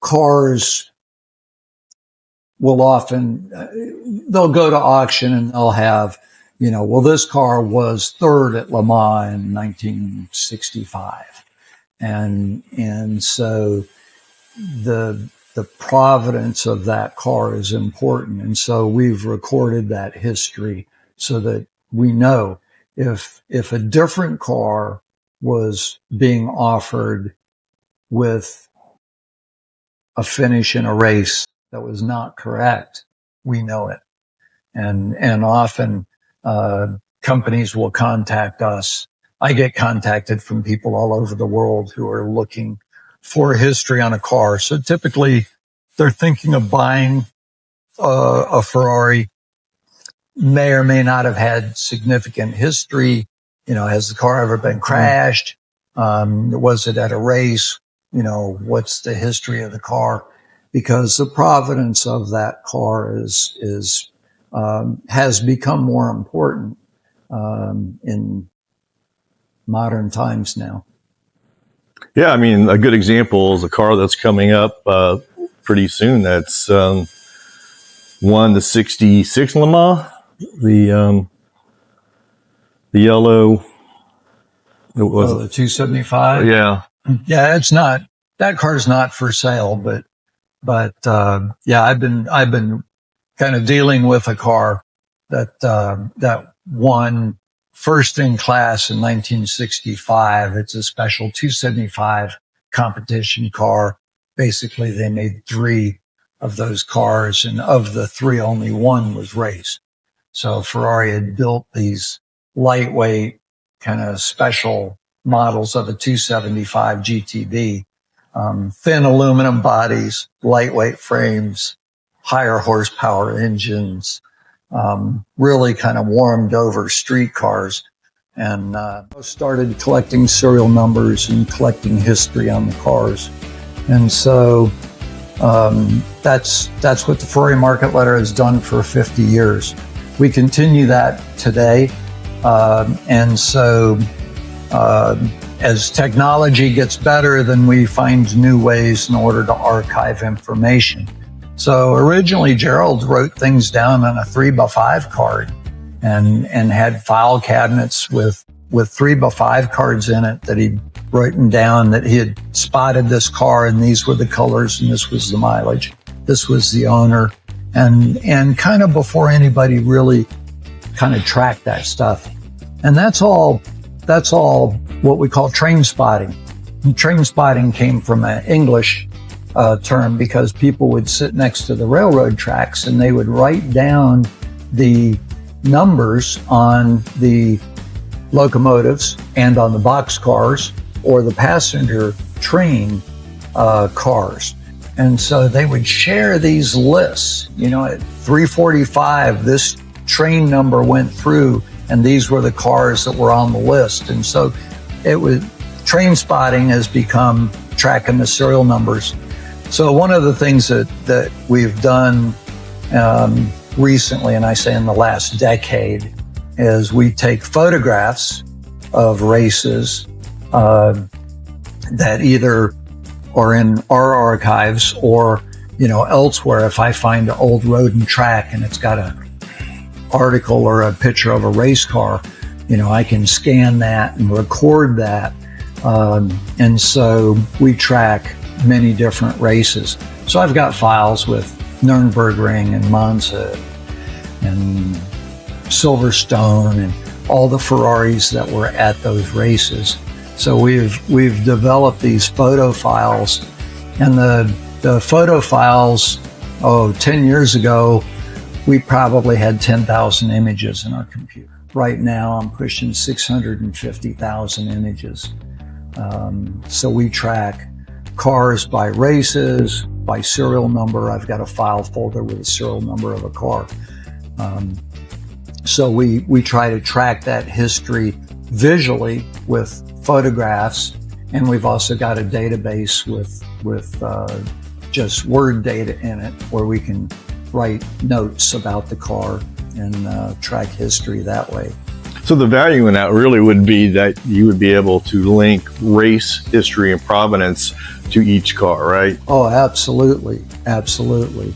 cars will often, they'll go to auction and they'll have, well, this car was third at Le Mans in 1965. And so the provenance of that car is important. And so we've recorded that history so that we know if a different car was being offered with a finish in a race that was not correct, we know it. And often, companies will contact us. I get contacted from people all over the world who are looking for history on a car. So typically they're thinking of buying a Ferrari, may or may not have had significant history. Has the car ever been crashed? Was it at a race? What's the history of the car? Because the provenance of that car has become more important in modern times now. Yeah, I mean, a good example is a car that's coming up pretty soon. That's won the 66 Le Mans, the yellow. It was the 275. Yeah, it's not, that car's not for sale, but I've been kind of dealing with a car that won first in class in 1965. It's a special 275 competition car. Basically, they made 3 of those cars, and of the 3, only 1 was raced. So Ferrari had built these lightweight kind of special models of a 275 GTB, thin aluminum bodies, lightweight frames, higher horsepower engines, really kind of warmed over street cars. And started collecting serial numbers and collecting history on the cars. And so that's what the Ferrari Market Letter has done for 50 years. We continue that today. And so as technology gets better, then we find new ways in order to archive information. So originally, Gerald wrote things down on a 3x5 card and had file cabinets with 3x5 cards in it that he'd written down that he had spotted this car, and these were the colors, and this was the mileage, this was the owner, and kind of before anybody really kind of tracked that stuff. And that's all what we call train spotting. And train spotting came from an English term because people would sit next to the railroad tracks and they would write down the numbers on the locomotives and on the box cars or the passenger train cars. And so they would share these lists. At 3:45, this train number went through, and these were the cars that were on the list. And so train spotting has become tracking the serial numbers. So one of the things that we've done recently, and I say in the last decade, is we take photographs of races that either are in our archives or, elsewhere. If I find an old road and track and it's got an article or a picture of a race car, I can scan that and record that. And so we track many different races. So I've got files with Nürburgring and Monza and Silverstone and all the Ferraris that were at those races. So we've developed these photo files, and the photo files, 10 years ago, we probably had 10,000 images in our computer. Right now, I'm pushing 650,000 images. So we track cars by races, by serial number. I've got a file folder with a serial number of a car. So we try to track that history visually with photographs, and we've also got a database with just word data in it where we can write notes about the car and track history that way. So the value in that really would be that you would be able to link race history and provenance to each car, right? Oh, absolutely. Absolutely.